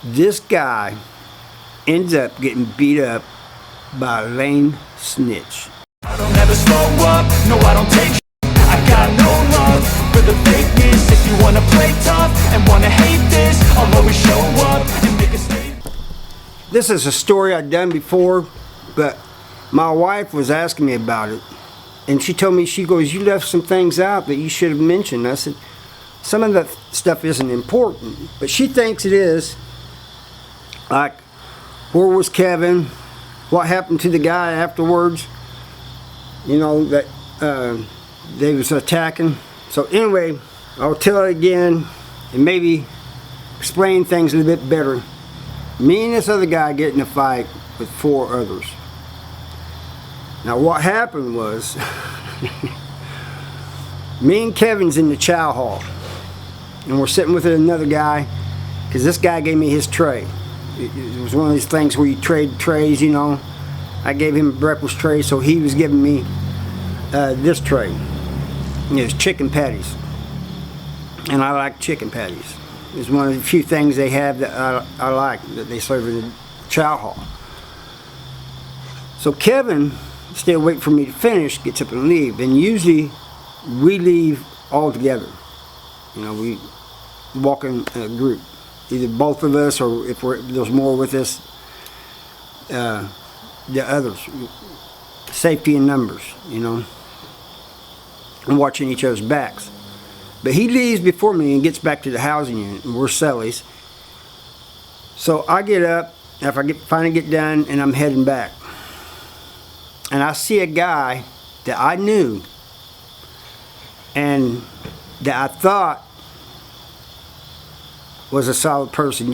This guy ends up getting beat up by a lame snitch. I don't ever slow up, no I don't take I got no love for the fakeness. If you wanna play tough and wanna hate this, I'll always show up and make a statement. This is a story I've done before, but my wife was asking me about it, and she told me, she goes, you left some things out that you should have mentioned. I said, some of that stuff isn't important, but she thinks it is. Like, where was Kevin? What happened to the guy afterwards? You know, that they was attacking. So anyway, I'll tell it again and maybe explain things a little bit better. Me and this other guy get in a fight with 4 others. Now what happened was, me and Kevin's in the chow hall, and we're sitting with another guy, because this guy gave me his tray. It was one of these things where you trade trays, you know. I gave him a breakfast tray, so he was giving me this tray. And it was chicken patties, and I like chicken patties. It's one of the few things they have that I like, that they serve in the chow hall. So Kevin, still waiting for me to finish, gets up and leave. And usually we leave all together. You know, we walk in a group, either both of us, or if there's more with us, the others. Safety in numbers, you know, and watching each other's backs. But he leaves before me and gets back to the housing unit, and we're cellies. So I get up after I finally get done, and I'm heading back. And I see a guy that I knew and that I thought was a solid person.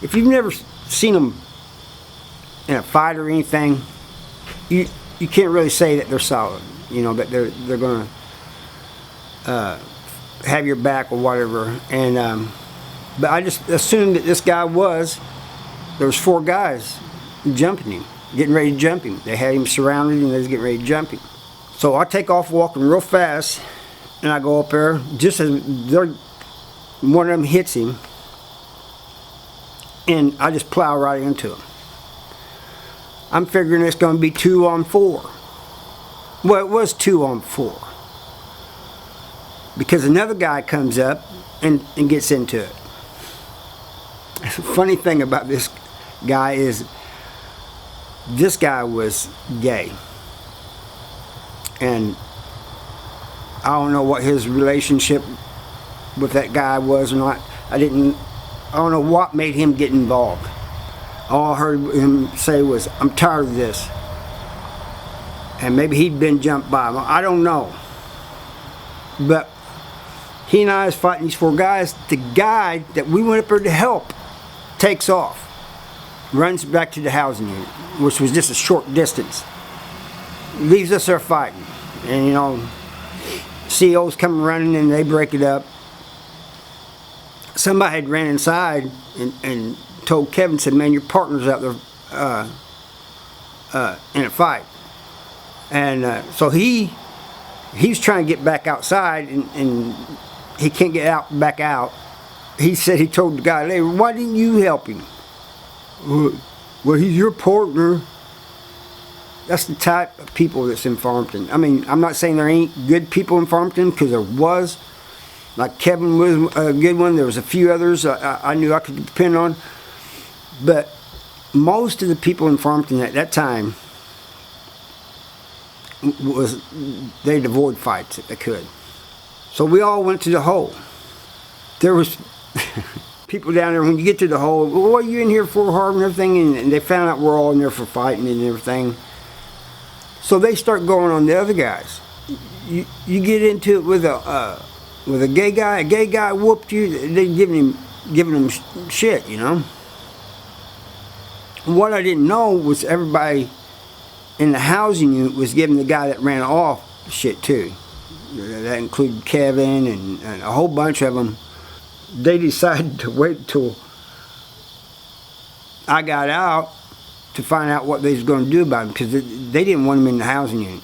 If you've never seen them in a fight or anything, you can't really say that they're solid. You know, that they're going to have your back or whatever. And but I just assumed that this guy there was 4 guys jumping him, getting ready to jump him. They had him surrounded and they was getting ready to jump him. So I take off walking real fast, and I go up there just as one of them hits him, and I just plow right into him. I'm figuring it's going to be 2 on 4. Well, it was 2 on 4. Because another guy comes up and gets into it. The funny thing about this guy is, this guy was gay. And I don't know what his relationship with that guy was or not. I don't know what made him get involved. All I heard him say was, I'm tired of this. And maybe he'd been jumped by him. I don't know. But he and I was fighting these 4 guys. The guy that we went up there to help takes off, runs back to the housing unit, which was just a short distance. Leaves us there fighting. And you know, COs come running and they break it up. Somebody had ran inside and told Kevin, said, man, your partner's out there in a fight. And so he's trying to get back outside, and he can't get back out. He said he told the guy later, why didn't you help him? Well, he's your partner. That's the type of people that's in Farmington. I mean, I'm not saying there ain't good people in Farmington, because there was. Like Kevin was a good one. There was a few others I knew I could depend on. But most of the people in Farmington at that time, they'd avoid fights if they could. So we all went to the hole. There was people down there, when you get to the hole, well, what are you in here for, Harv, and everything? And they found out we're all in there for fighting and everything. So they start going on the other guys. You get into it with a gay guy whooped you, they giving him shit, you know. What I didn't know was everybody in the housing unit was giving the guy that ran off shit too. That included Kevin and a whole bunch of them. They decided to wait till I got out to find out what they was going to do about him, because they didn't want him in the housing unit.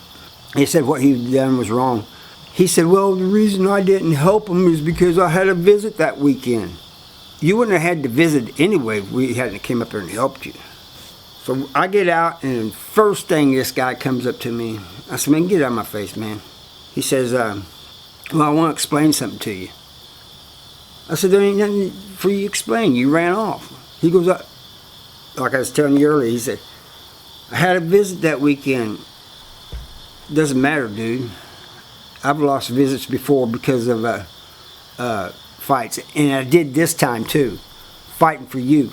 They said what he done was wrong. He said, well, the reason I didn't help him is because I had a visit that weekend. you wouldn't have had to visit anyway if we hadn't came up there and helped you. So I get out, and first thing this guy comes up to me, I said, man, get out of my face, man. He says, well, I want to explain something to you. I said, there ain't nothing for you to explain. You ran off. He goes up, like I was telling you earlier, he said, I had a visit that weekend. Doesn't matter, dude. I've lost visits before because of fights, and I did this time too, fighting for you.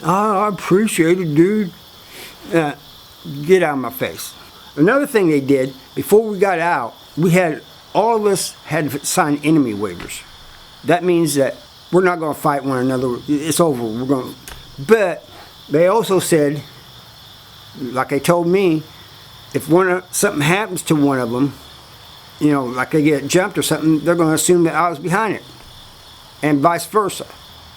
Oh, I appreciate it, dude. Get out of my face. Another thing they did, before we got out, all of us had to sign enemy waivers. That means that we're not going to fight one another. It's over. But they also said, like they told me, if something happens to one of them, you know, like they get jumped or something, they're going to assume that I was behind it, and vice versa.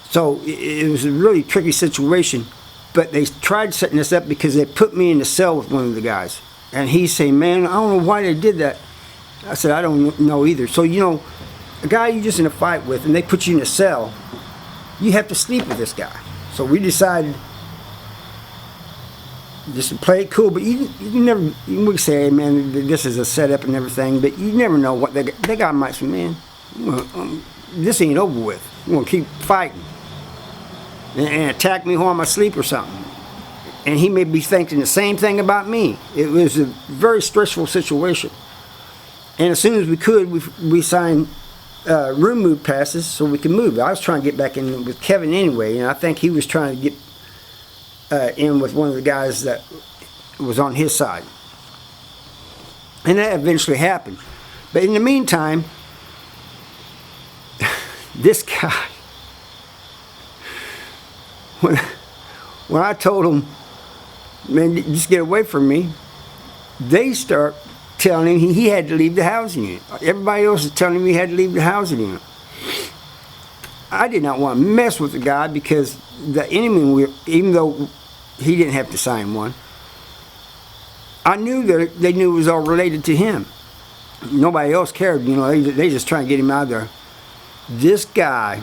So it was a really tricky situation, but they tried setting this up because they put me in the cell with one of the guys, and he's saying, man, I don't know why they did that. I said, I don't know either. So, you know, a guy you're just in a fight with, and they put you in a cell, you have to sleep with this guy. So we decided just to play it cool, but you never, we say, hey, man, this is a setup and everything, but you never know what that guy might say, man, this ain't over with. We're going to keep fighting and attack me while I'm asleep or something. And he may be thinking the same thing about me. It was a very stressful situation. And as soon as we could, we signed room move passes so we could move. I was trying to get back in with Kevin anyway, and I think he was trying to get in with one of the guys that was on his side. And that eventually happened. But in the meantime, this guy, when I told him, man, just get away from me, they start telling him he had to leave the housing unit. Everybody else is telling him he had to leave the housing unit. I did not want to mess with the guy because the enemy, even though he didn't have to sign one, I knew that they knew it was all related to him. Nobody else cared, you know, they just trying to get him out of there. This guy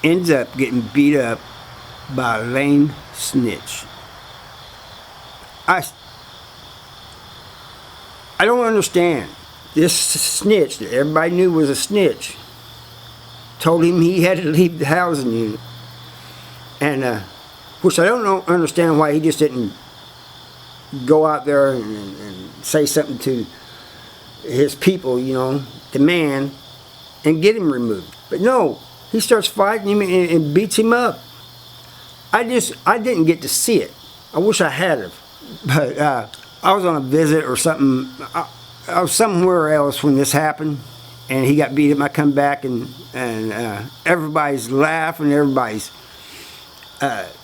ends up getting beat up by a lame snitch. I don't understand. This snitch that everybody knew was a snitch told him he had to leave the housing unit. And, which I don't understand why he just didn't go out there and say something to his people, you know, the man, and get him removed. But no, he starts fighting him and beats him up. I didn't get to see it. I wish I had have. But I was on a visit or something. I was somewhere else when this happened, and he got beat up. I come back, and everybody's laughing. Everybody's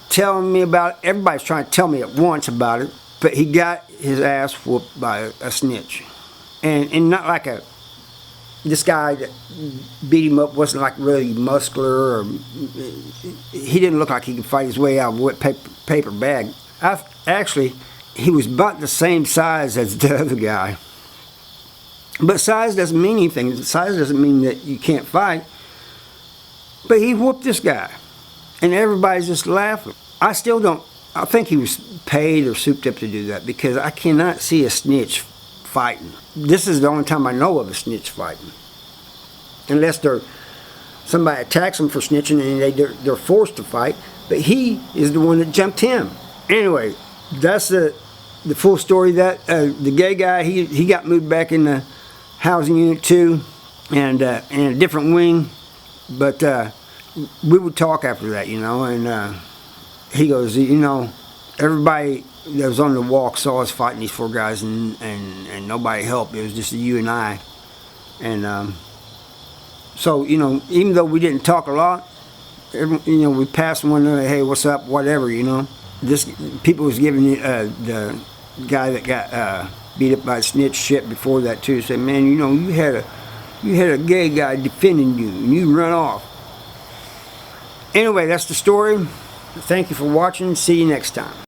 telling me about it. Everybody's trying to tell me at once about it. But he got his ass whooped by a snitch, and not like this guy that beat him up wasn't like really muscular, or he didn't look like he could fight his way out of a wet paper bag. Actually, he was about the same size as the other guy. But size doesn't mean anything. Size doesn't mean that you can't fight. But he whooped this guy, and everybody's just laughing. I still don't. I think he was paid or souped up to do that, because I cannot see a snitch fighting. This is the only time I know of a snitch fighting, unless somebody attacks them for snitching and they're forced to fight. But he is the one that jumped him. Anyway, that's the full story. That the gay guy, he got moved back in the housing unit too, and in a different wing. But we would talk after that, you know, and he goes, you know, everybody that was on the walk saw us fighting these four guys, and nobody helped. It was just you and I. And so, you know, even though we didn't talk a lot, you know, we passed one another, hey, what's up, whatever, you know. People was giving the guy that got beat up by a snitch shit before that too. Said, man, you know, you had a gay guy defending you, and you run off. Anyway, that's the story. Thank you for watching. See you next time.